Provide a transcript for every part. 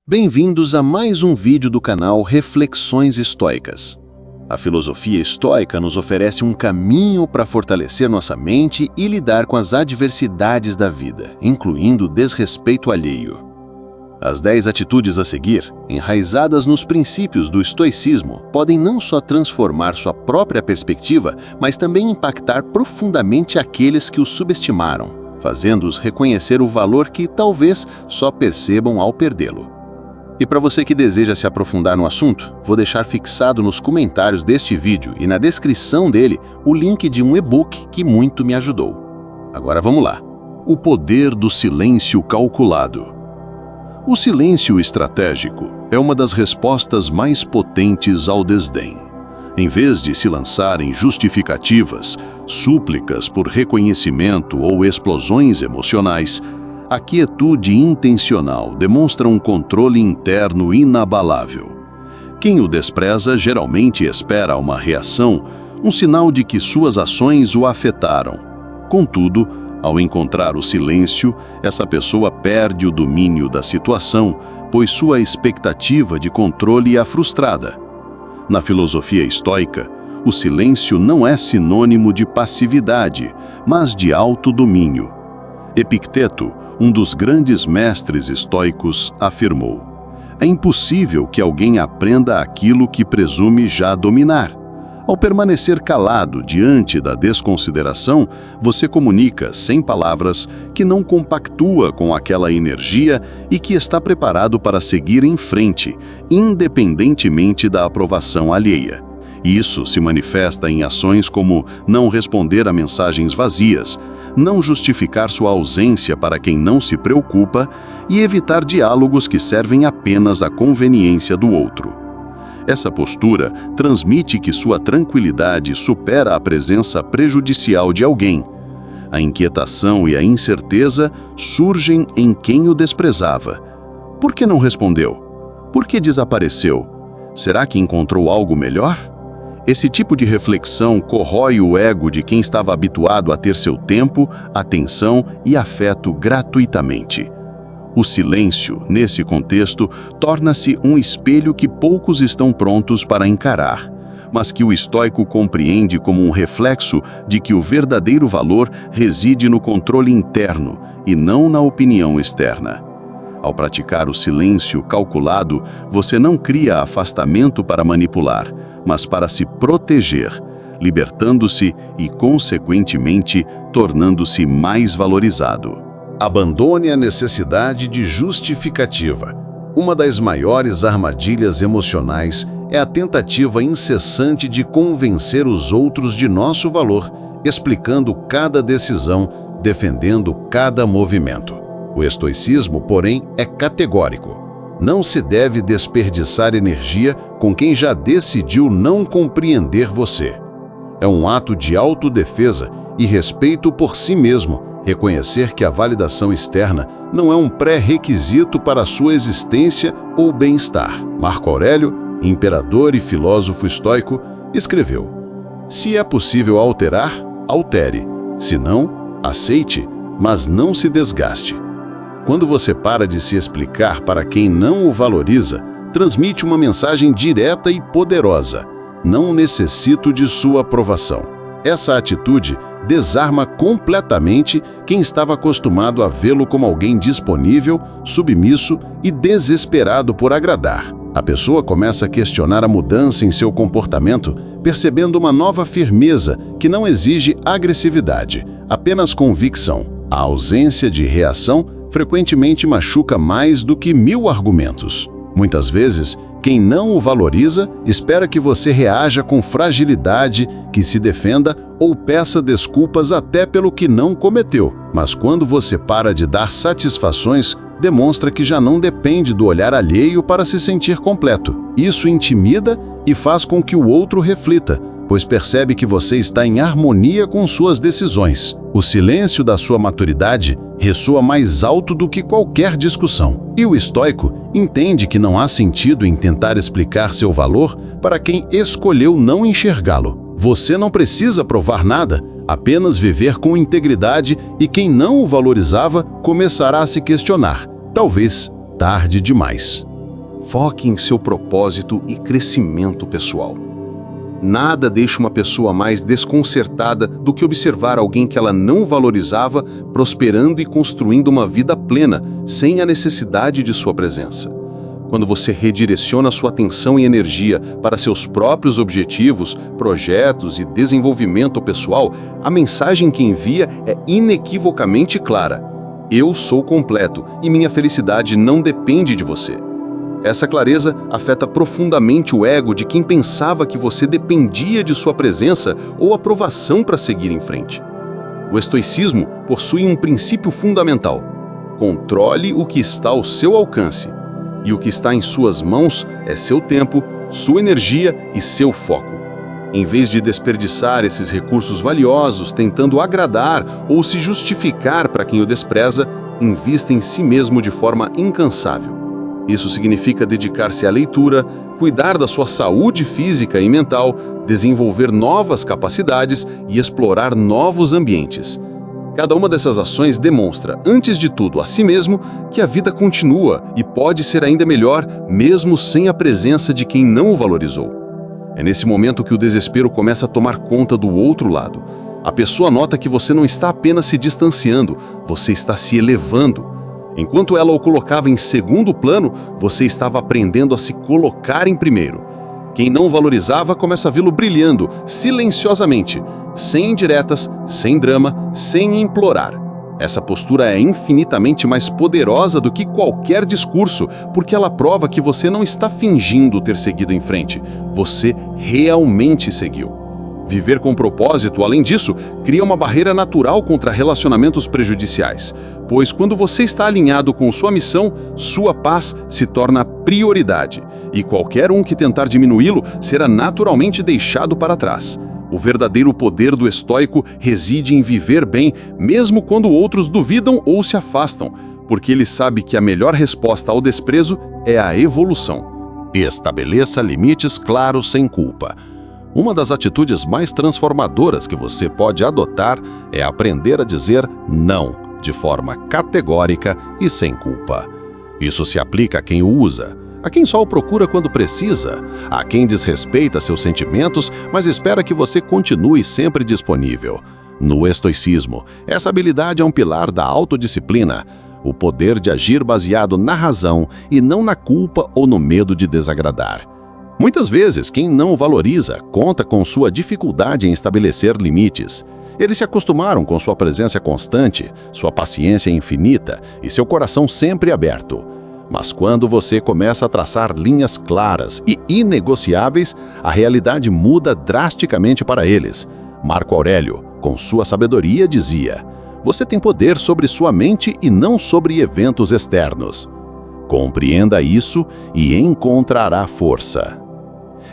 Bem-vindos a mais um vídeo do canal Reflexões Estoicas. A filosofia estoica nos oferece um caminho para fortalecer nossa mente e lidar com as adversidades da vida, incluindo o desrespeito alheio. As 10 atitudes a seguir, enraizadas nos princípios do estoicismo, podem não só transformar sua própria perspectiva, mas também impactar profundamente aqueles que o subestimaram, fazendo-os reconhecer o valor que talvez só percebam ao perdê-lo. E para você que deseja se aprofundar no assunto, vou deixar fixado nos comentários deste vídeo e na descrição dele o link de um e-book que muito me ajudou. Agora vamos lá. O poder do silêncio calculado. O silêncio estratégico é uma das respostas mais potentes ao desdém. Em vez de se lançar em justificativas, súplicas por reconhecimento ou explosões emocionais, a quietude intencional demonstra um controle interno inabalável. Quem o despreza geralmente espera uma reação, um sinal de que suas ações o afetaram. Contudo, ao encontrar o silêncio, essa pessoa perde o domínio da situação, pois sua expectativa de controle é frustrada. Na filosofia estoica, o silêncio não é sinônimo de passividade, mas de autodomínio. Epicteto, um dos grandes mestres estoicos, afirmou: é impossível que alguém aprenda aquilo que presume já dominar. Ao permanecer calado diante da desconsideração, você comunica, sem palavras, que não compactua com aquela energia e que está preparado para seguir em frente, independentemente da aprovação alheia. Isso se manifesta em ações como não responder a mensagens vazias, não justificar sua ausência para quem não se preocupa e evitar diálogos que servem apenas à conveniência do outro. Essa postura transmite que sua tranquilidade supera a presença prejudicial de alguém. A inquietação e a incerteza surgem em quem o desprezava. Por que não respondeu? Por que desapareceu? Será que encontrou algo melhor? Esse tipo de reflexão corrói o ego de quem estava habituado a ter seu tempo, atenção e afeto gratuitamente. O silêncio, nesse contexto, torna-se um espelho que poucos estão prontos para encarar, mas que o estoico compreende como um reflexo de que o verdadeiro valor reside no controle interno e não na opinião externa. Ao praticar o silêncio calculado, você não cria afastamento para manipular, mas para se proteger, libertando-se e, consequentemente, tornando-se mais valorizado. Abandone a necessidade de justificativa. Uma das maiores armadilhas emocionais é a tentativa incessante de convencer os outros de nosso valor, explicando cada decisão, defendendo cada movimento. O estoicismo, porém, é categórico. Não se deve desperdiçar energia com quem já decidiu não compreender você. É um ato de autodefesa e respeito por si mesmo, reconhecer que a validação externa não é um pré-requisito para a sua existência ou bem-estar. Marco Aurélio, imperador e filósofo estoico, escreveu: se é possível alterar, altere. Se não, aceite, mas não se desgaste. Quando você para de se explicar para quem não o valoriza, transmite uma mensagem direta e poderosa: não necessito de sua aprovação. Essa atitude desarma completamente quem estava acostumado a vê-lo como alguém disponível, submisso e desesperado por agradar. A pessoa começa a questionar a mudança em seu comportamento, percebendo uma nova firmeza que não exige agressividade, apenas convicção. A ausência de reação frequentemente machuca mais do que 1000 argumentos. Muitas vezes, quem não o valoriza espera que você reaja com fragilidade, que se defenda ou peça desculpas até pelo que não cometeu. Mas quando você para de dar satisfações, demonstra que já não depende do olhar alheio para se sentir completo. Isso intimida e faz com que o outro reflita, pois percebe que você está em harmonia com suas decisões. O silêncio da sua maturidade ressoa mais alto do que qualquer discussão. E o estoico entende que não há sentido em tentar explicar seu valor para quem escolheu não enxergá-lo. Você não precisa provar nada, apenas viver com integridade, e quem não o valorizava começará a se questionar, talvez tarde demais. Foque em seu propósito e crescimento pessoal. Nada deixa uma pessoa mais desconcertada do que observar alguém que ela não valorizava prosperando e construindo uma vida plena, sem a necessidade de sua presença. Quando você redireciona sua atenção e energia para seus próprios objetivos, projetos e desenvolvimento pessoal, a mensagem que envia é inequivocamente clara: eu sou completo e minha felicidade não depende de você. Essa clareza afeta profundamente o ego de quem pensava que você dependia de sua presença ou aprovação para seguir em frente. O estoicismo possui um princípio fundamental: controle o que está ao seu alcance. E o que está em suas mãos é seu tempo, sua energia e seu foco. Em vez de desperdiçar esses recursos valiosos tentando agradar ou se justificar para quem o despreza, invista em si mesmo de forma incansável. Isso significa dedicar-se à leitura, cuidar da sua saúde física e mental, desenvolver novas capacidades e explorar novos ambientes. Cada uma dessas ações demonstra, antes de tudo, a si mesmo que a vida continua e pode ser ainda melhor, mesmo sem a presença de quem não o valorizou. É nesse momento que o desespero começa a tomar conta do outro lado. A pessoa nota que você não está apenas se distanciando, você está se elevando. Enquanto ela o colocava em segundo plano, você estava aprendendo a se colocar em primeiro. Quem não valorizava começa a vê-lo brilhando, silenciosamente, sem indiretas, sem drama, sem implorar. Essa postura é infinitamente mais poderosa do que qualquer discurso, porque ela prova que você não está fingindo ter seguido em frente, você realmente seguiu. Viver com propósito, além disso, cria uma barreira natural contra relacionamentos prejudiciais, pois quando você está alinhado com sua missão, sua paz se torna prioridade, e qualquer um que tentar diminuí-lo será naturalmente deixado para trás. O verdadeiro poder do estoico reside em viver bem, mesmo quando outros duvidam ou se afastam, porque ele sabe que a melhor resposta ao desprezo é a evolução. Estabeleça limites claros sem culpa. Uma das atitudes mais transformadoras que você pode adotar é aprender a dizer não, de forma categórica e sem culpa. Isso se aplica a quem o usa, a quem só o procura quando precisa, a quem desrespeita seus sentimentos, mas espera que você continue sempre disponível. No estoicismo, essa habilidade é um pilar da autodisciplina, o poder de agir baseado na razão e não na culpa ou no medo de desagradar. Muitas vezes, quem não o valoriza conta com sua dificuldade em estabelecer limites. Eles se acostumaram com sua presença constante, sua paciência infinita e seu coração sempre aberto. Mas quando você começa a traçar linhas claras e inegociáveis, a realidade muda drasticamente para eles. Marco Aurélio, com sua sabedoria, dizia: você tem poder sobre sua mente e não sobre eventos externos. Compreenda isso e encontrará força.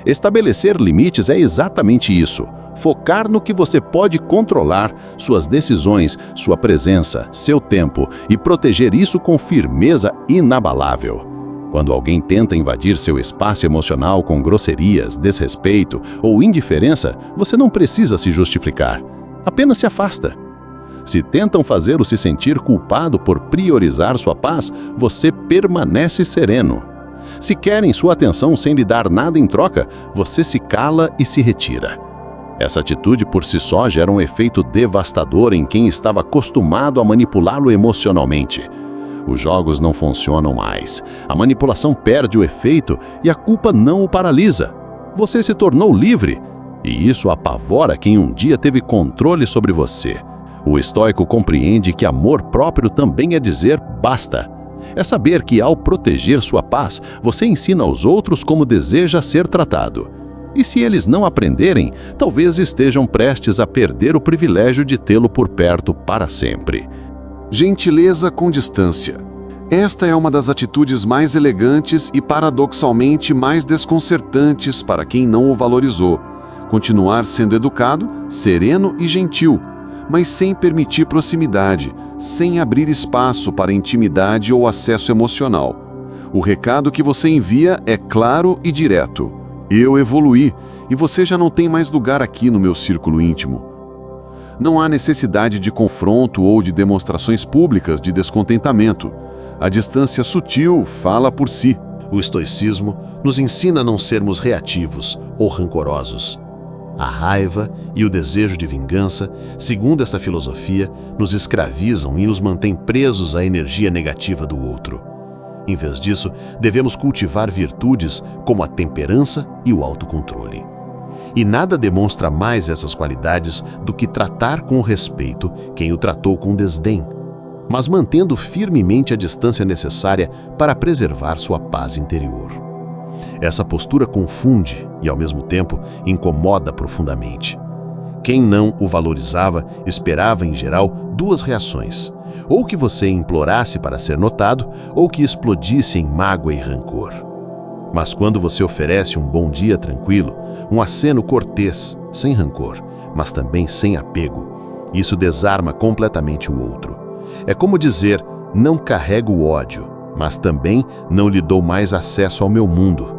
Estabelecer limites é exatamente isso. Focar no que você pode controlar, suas decisões, sua presença, seu tempo e proteger isso com firmeza inabalável. Quando alguém tenta invadir seu espaço emocional com grosserias, desrespeito ou indiferença, você não precisa se justificar. Apenas se afasta. Se tentam fazê-lo se sentir culpado por priorizar sua paz, você permanece sereno. Se querem sua atenção sem lhe dar nada em troca, você se cala e se retira. Essa atitude por si só gera um efeito devastador em quem estava acostumado a manipulá-lo emocionalmente. Os jogos não funcionam mais, a manipulação perde o efeito e a culpa não o paralisa. Você se tornou livre, e isso apavora quem um dia teve controle sobre você. O estoico compreende que amor próprio também é dizer basta. É saber que, ao proteger sua paz, você ensina aos outros como deseja ser tratado. E se eles não aprenderem, talvez estejam prestes a perder o privilégio de tê-lo por perto para sempre. Gentileza com distância. Esta é uma das atitudes mais elegantes e, paradoxalmente, mais desconcertantes para quem não o valorizou. Continuar sendo educado, sereno e gentil, mas sem permitir proximidade, sem abrir espaço para intimidade ou acesso emocional. O recado que você envia é claro e direto. Eu evoluí e você já não tem mais lugar aqui no meu círculo íntimo. Não há necessidade de confronto ou de demonstrações públicas de descontentamento. A distância sutil fala por si. O estoicismo nos ensina a não sermos reativos ou rancorosos. A raiva e o desejo de vingança, segundo esta filosofia, nos escravizam e nos mantêm presos à energia negativa do outro. Em vez disso, devemos cultivar virtudes como a temperança e o autocontrole. E nada demonstra mais essas qualidades do que tratar com respeito quem o tratou com desdém, mas mantendo firmemente a distância necessária para preservar sua paz interior. Essa postura confunde e, ao mesmo tempo, incomoda profundamente. Quem não o valorizava esperava, em geral, duas reações: ou que você implorasse para ser notado, ou que explodisse em mágoa e rancor. Mas quando você oferece um bom dia tranquilo, um aceno cortês, sem rancor, mas também sem apego, isso desarma completamente o outro. É como dizer: não carrego o ódio, mas também não lhe dou mais acesso ao meu mundo.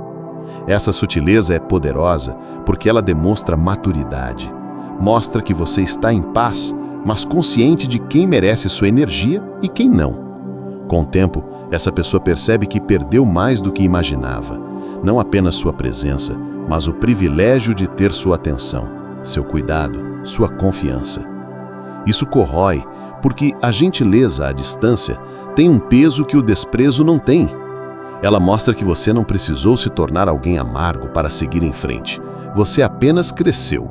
Essa sutileza é poderosa porque ela demonstra maturidade. Mostra que você está em paz, mas consciente de quem merece sua energia e quem não. Com o tempo, essa pessoa percebe que perdeu mais do que imaginava. Não apenas sua presença, mas o privilégio de ter sua atenção, seu cuidado, sua confiança. Isso corrói, porque a gentileza à distância tem um peso que o desprezo não tem. Ela mostra que você não precisou se tornar alguém amargo para seguir em frente. Você apenas cresceu.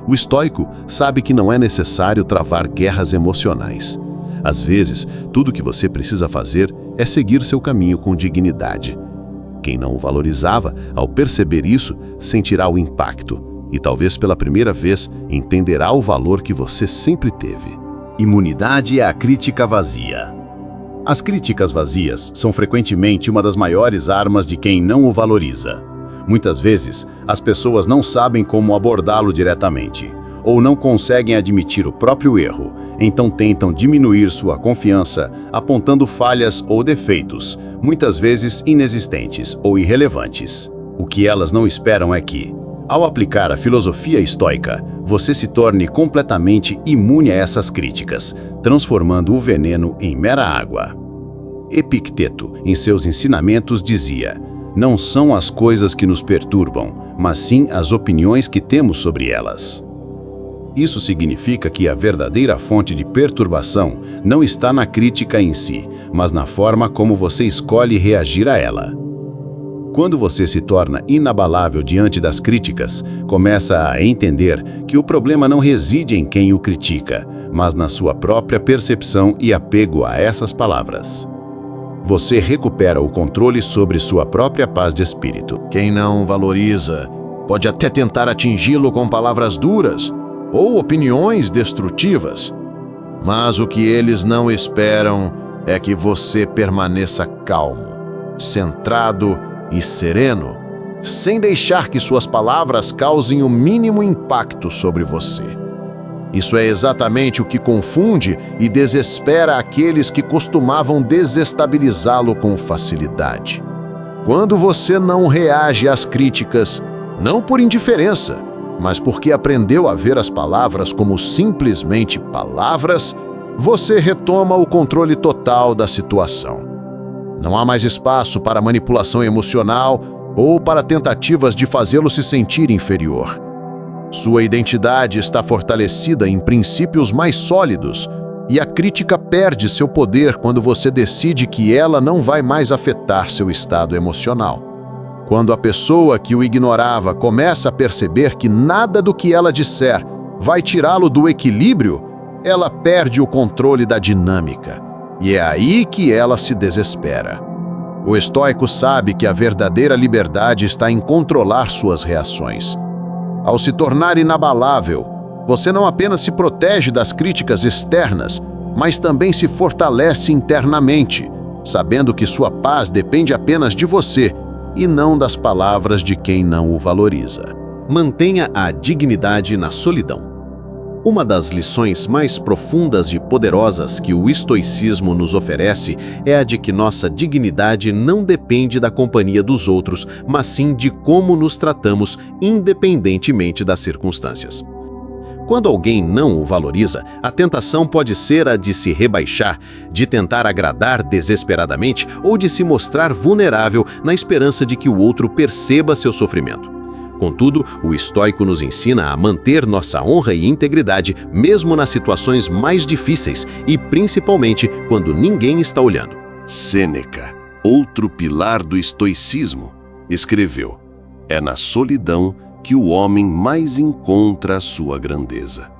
O estoico sabe que não é necessário travar guerras emocionais. Às vezes, tudo o que você precisa fazer é seguir seu caminho com dignidade. Quem não o valorizava, ao perceber isso, sentirá o impacto e, talvez pela primeira vez, entenderá o valor que você sempre teve. Imunidade à crítica vazia. As críticas vazias são frequentemente uma das maiores armas de quem não o valoriza. Muitas vezes, as pessoas não sabem como abordá-lo diretamente, ou não conseguem admitir o próprio erro, então tentam diminuir sua confiança, apontando falhas ou defeitos, muitas vezes inexistentes ou irrelevantes. O que elas não esperam é que, ao aplicar a filosofia estoica, você se torne completamente imune a essas críticas, transformando o veneno em mera água. Epicteto, em seus ensinamentos, dizia: não são as coisas que nos perturbam, mas sim as opiniões que temos sobre elas. Isso significa que a verdadeira fonte de perturbação não está na crítica em si, mas na forma como você escolhe reagir a ela. Quando você se torna inabalável diante das críticas, começa a entender que o problema não reside em quem o critica, mas na sua própria percepção e apego a essas palavras. Você recupera o controle sobre sua própria paz de espírito. Quem não valoriza pode até tentar atingi-lo com palavras duras ou opiniões destrutivas, mas o que eles não esperam é que você permaneça calmo, centrado e sereno, sem deixar que suas palavras causem o mínimo impacto sobre você. Isso é exatamente o que confunde e desespera aqueles que costumavam desestabilizá-lo com facilidade. Quando você não reage às críticas, não por indiferença, mas porque aprendeu a ver as palavras como simplesmente palavras, você retoma o controle total da situação. Não há mais espaço para manipulação emocional ou para tentativas de fazê-lo se sentir inferior. Sua identidade está fortalecida em princípios mais sólidos e a crítica perde seu poder quando você decide que ela não vai mais afetar seu estado emocional. Quando a pessoa que o ignorava começa a perceber que nada do que ela disser vai tirá-lo do equilíbrio, ela perde o controle da dinâmica. E é aí que ela se desespera. O estoico sabe que a verdadeira liberdade está em controlar suas reações. Ao se tornar inabalável, você não apenas se protege das críticas externas, mas também se fortalece internamente, sabendo que sua paz depende apenas de você e não das palavras de quem não o valoriza. Mantenha a dignidade na solidão. Uma das lições mais profundas e poderosas que o estoicismo nos oferece é a de que nossa dignidade não depende da companhia dos outros, mas sim de como nos tratamos independentemente das circunstâncias. Quando alguém não o valoriza, a tentação pode ser a de se rebaixar, de tentar agradar desesperadamente ou de se mostrar vulnerável na esperança de que o outro perceba seu sofrimento. Contudo, o estoico nos ensina a manter nossa honra e integridade mesmo nas situações mais difíceis e principalmente quando ninguém está olhando. Sêneca, outro pilar do estoicismo, escreveu: "É na solidão que o homem mais encontra a sua grandeza."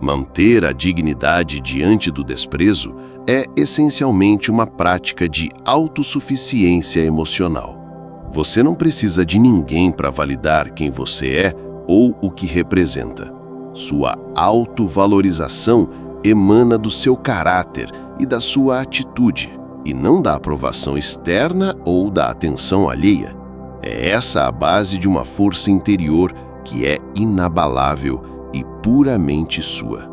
Manter a dignidade diante do desprezo é essencialmente uma prática de autossuficiência emocional. Você não precisa de ninguém para validar quem você é ou o que representa. Sua autovalorização emana do seu caráter e da sua atitude, e não da aprovação externa ou da atenção alheia. É essa a base de uma força interior que é inabalável e puramente sua.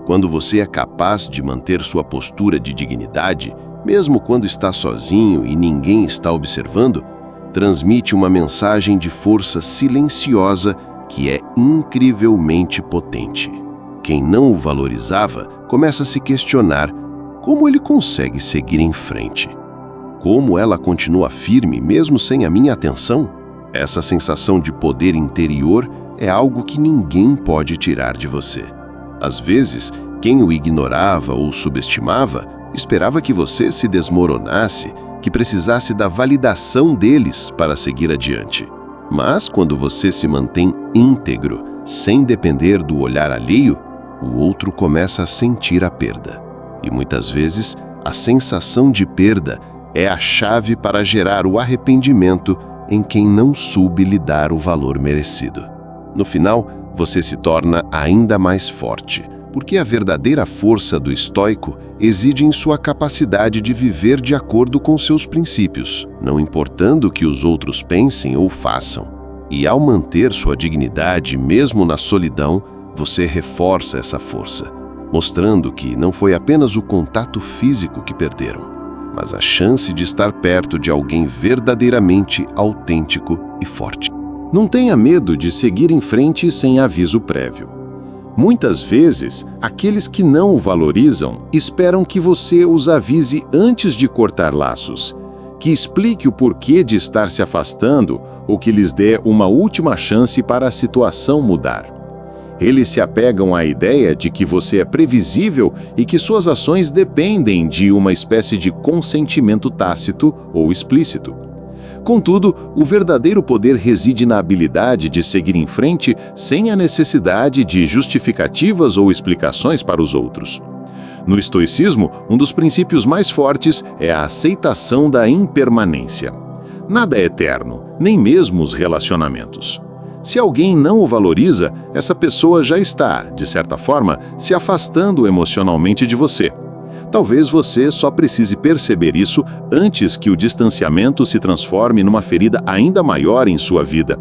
Quando você é capaz de manter sua postura de dignidade, mesmo quando está sozinho e ninguém está observando, transmite uma mensagem de força silenciosa que é incrivelmente potente. Quem não o valorizava começa a se questionar como ele consegue seguir em frente. Como ela continua firme mesmo sem a minha atenção? Essa sensação de poder interior é algo que ninguém pode tirar de você. Às vezes, quem o ignorava ou subestimava esperava que você se desmoronasse, que precisasse da validação deles para seguir adiante. Mas quando você se mantém íntegro, sem depender do olhar alheio, o outro começa a sentir a perda. E muitas vezes, a sensação de perda é a chave para gerar o arrependimento em quem não soube lhe dar o valor merecido. No final, você se torna ainda mais forte, porque a verdadeira força do estoico reside em sua capacidade de viver de acordo com seus princípios, não importando o que os outros pensem ou façam. E ao manter sua dignidade mesmo na solidão, você reforça essa força, mostrando que não foi apenas o contato físico que perderam, mas a chance de estar perto de alguém verdadeiramente autêntico e forte. Não tenha medo de seguir em frente sem aviso prévio. Muitas vezes, aqueles que não o valorizam esperam que você os avise antes de cortar laços, que explique o porquê de estar se afastando ou que lhes dê uma última chance para a situação mudar. Eles se apegam à ideia de que você é previsível e que suas ações dependem de uma espécie de consentimento tácito ou explícito. Contudo, o verdadeiro poder reside na habilidade de seguir em frente sem a necessidade de justificativas ou explicações para os outros. No estoicismo, um dos princípios mais fortes é a aceitação da impermanência. Nada é eterno, nem mesmo os relacionamentos. Se alguém não o valoriza, essa pessoa já está, de certa forma, se afastando emocionalmente de você. Talvez você só precise perceber isso antes que o distanciamento se transforme numa ferida ainda maior em sua vida.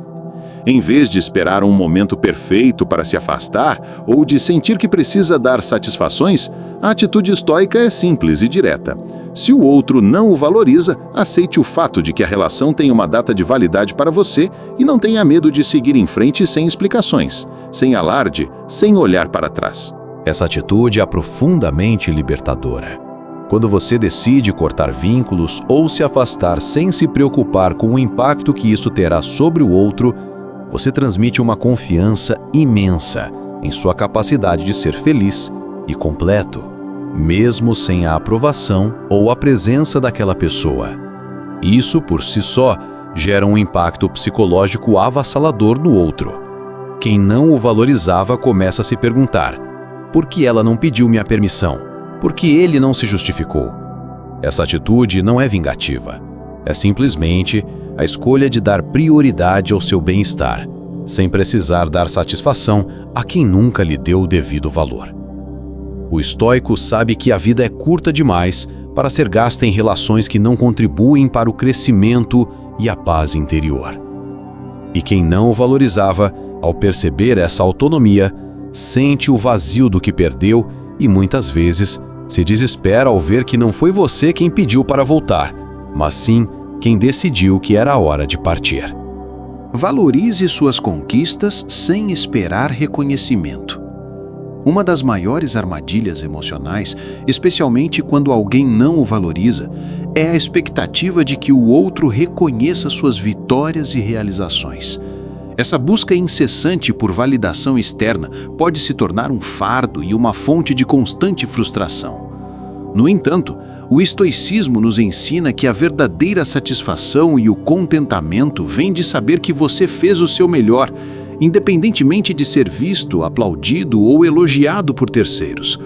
Em vez de esperar um momento perfeito para se afastar ou de sentir que precisa dar satisfações, a atitude estoica é simples e direta. Se o outro não o valoriza, aceite o fato de que a relação tem uma data de validade para você e não tenha medo de seguir em frente sem explicações, sem alarde, sem olhar para trás. Essa atitude é profundamente libertadora. Quando você decide cortar vínculos ou se afastar sem se preocupar com o impacto que isso terá sobre o outro, você transmite uma confiança imensa em sua capacidade de ser feliz e completo, mesmo sem a aprovação ou a presença daquela pessoa. Isso, por si só, gera um impacto psicológico avassalador no outro. Quem não o valorizava começa a se perguntar: por que ela não pediu minha permissão? Por que ele não se justificou? Essa atitude não é vingativa. É simplesmente a escolha de dar prioridade ao seu bem-estar, sem precisar dar satisfação a quem nunca lhe deu o devido valor. O estoico sabe que a vida é curta demais para ser gasta em relações que não contribuem para o crescimento e a paz interior. E quem não o valorizava, ao perceber essa autonomia, sente o vazio do que perdeu e muitas vezes se desespera ao ver que não foi você quem pediu para voltar, mas sim quem decidiu que era a hora de partir. Valorize suas conquistas sem esperar reconhecimento. Uma das maiores armadilhas emocionais, especialmente quando alguém não o valoriza, é a expectativa de que o outro reconheça suas vitórias e realizações. Essa busca incessante por validação externa pode se tornar um fardo e uma fonte de constante frustração. No entanto, o estoicismo nos ensina que a verdadeira satisfação e o contentamento vêm de saber que você fez o seu melhor, independentemente de ser visto, aplaudido ou elogiado por terceiros.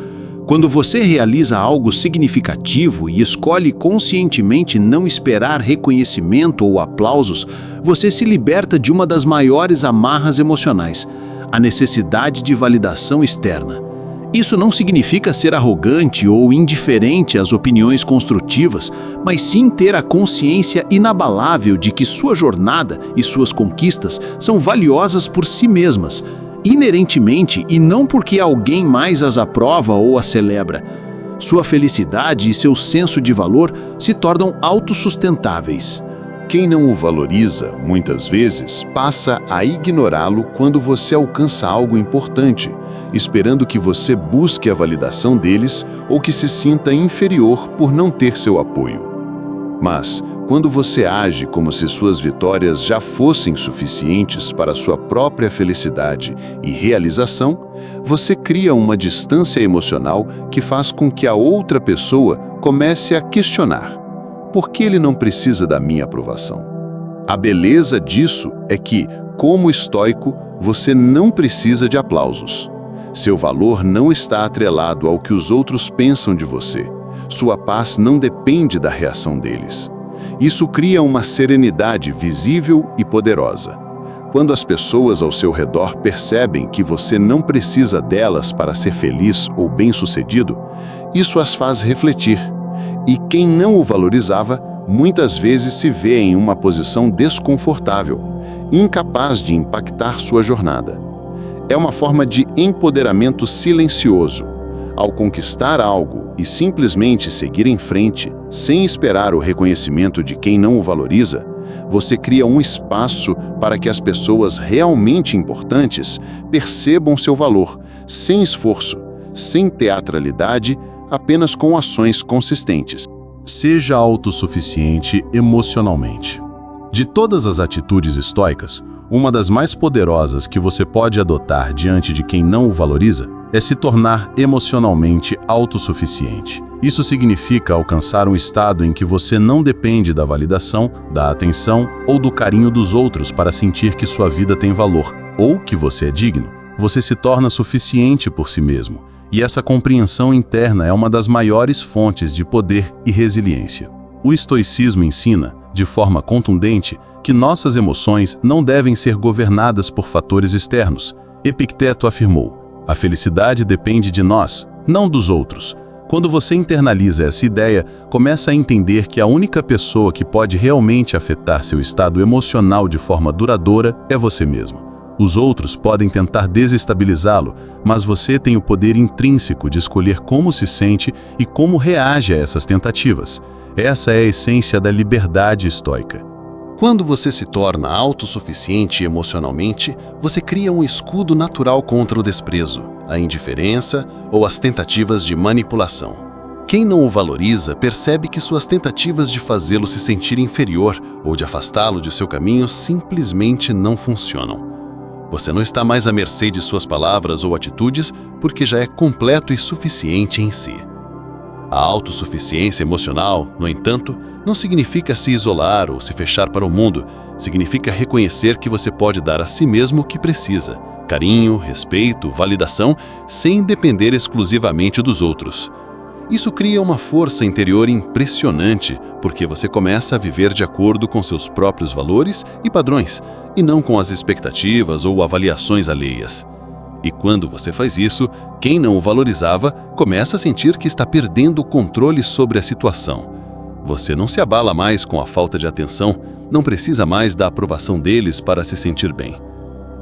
Quando você realiza algo significativo e escolhe conscientemente não esperar reconhecimento ou aplausos, você se liberta de uma das maiores amarras emocionais, a necessidade de validação externa. Isso não significa ser arrogante ou indiferente às opiniões construtivas, mas sim ter a consciência inabalável de que sua jornada e suas conquistas são valiosas por si mesmas, inerentemente e não porque alguém mais as aprova ou as celebra. Sua felicidade e seu senso de valor se tornam autossustentáveis. Quem não o valoriza, muitas vezes, passa a ignorá-lo quando você alcança algo importante, esperando que você busque a validação deles ou que se sinta inferior por não ter seu apoio. Mas, quando você age como se suas vitórias já fossem suficientes para sua própria felicidade e realização, você cria uma distância emocional que faz com que a outra pessoa comece a questionar: por que ele não precisa da minha aprovação? A beleza disso é que, como estoico, você não precisa de aplausos. Seu valor não está atrelado ao que os outros pensam de você. Sua paz não depende da reação deles. Isso cria uma serenidade visível e poderosa. Quando as pessoas ao seu redor percebem que você não precisa delas para ser feliz ou bem-sucedido, isso as faz refletir. E quem não o valorizava, muitas vezes se vê em uma posição desconfortável, incapaz de impactar sua jornada. É uma forma de empoderamento silencioso. Ao conquistar algo e simplesmente seguir em frente, sem esperar o reconhecimento de quem não o valoriza, você cria um espaço para que as pessoas realmente importantes percebam seu valor, sem esforço, sem teatralidade, apenas com ações consistentes. Seja autossuficiente emocionalmente. De todas as atitudes estoicas, uma das mais poderosas que você pode adotar diante de quem não o valoriza é se tornar emocionalmente autossuficiente. Isso significa alcançar um estado em que você não depende da validação, da atenção ou do carinho dos outros para sentir que sua vida tem valor ou que você é digno. Você se torna suficiente por si mesmo. E essa compreensão interna é uma das maiores fontes de poder e resiliência. O estoicismo ensina, de forma contundente, que nossas emoções não devem ser governadas por fatores externos. Epicteto afirmou: a felicidade depende de nós, não dos outros. Quando você internaliza essa ideia, começa a entender que a única pessoa que pode realmente afetar seu estado emocional de forma duradoura é você mesmo. Os outros podem tentar desestabilizá-lo, mas você tem o poder intrínseco de escolher como se sente e como reage a essas tentativas. Essa é a essência da liberdade estoica. Quando você se torna autossuficiente emocionalmente, você cria um escudo natural contra o desprezo, a indiferença ou as tentativas de manipulação. Quem não o valoriza percebe que suas tentativas de fazê-lo se sentir inferior ou de afastá-lo de seu caminho simplesmente não funcionam. Você não está mais à mercê de suas palavras ou atitudes porque já é completo e suficiente em si. A autossuficiência emocional, no entanto, não significa se isolar ou se fechar para o mundo. Significa reconhecer que você pode dar a si mesmo o que precisa: carinho, respeito, validação, sem depender exclusivamente dos outros. Isso cria uma força interior impressionante, porque você começa a viver de acordo com seus próprios valores e padrões, e não com as expectativas ou avaliações alheias. E quando você faz isso, quem não o valorizava começa a sentir que está perdendo o controle sobre a situação. Você não se abala mais com a falta de atenção, não precisa mais da aprovação deles para se sentir bem.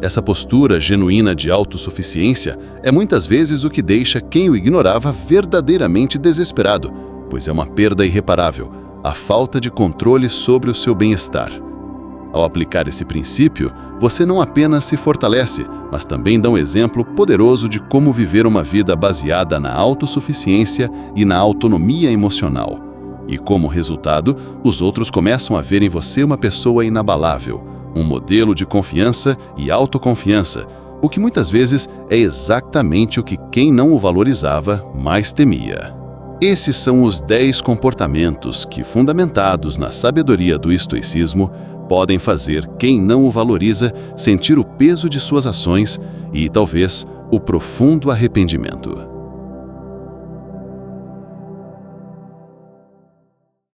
Essa postura genuína de autossuficiência é muitas vezes o que deixa quem o ignorava verdadeiramente desesperado, pois é uma perda irreparável, a falta de controle sobre o seu bem-estar. Ao aplicar esse princípio, você não apenas se fortalece, mas também dá um exemplo poderoso de como viver uma vida baseada na autossuficiência e na autonomia emocional. E como resultado, os outros começam a ver em você uma pessoa inabalável, um modelo de confiança e autoconfiança, o que muitas vezes é exatamente o que quem não o valorizava mais temia. Esses são os 10 comportamentos que, fundamentados na sabedoria do estoicismo, podem fazer quem não o valoriza sentir o peso de suas ações e, talvez, o profundo arrependimento.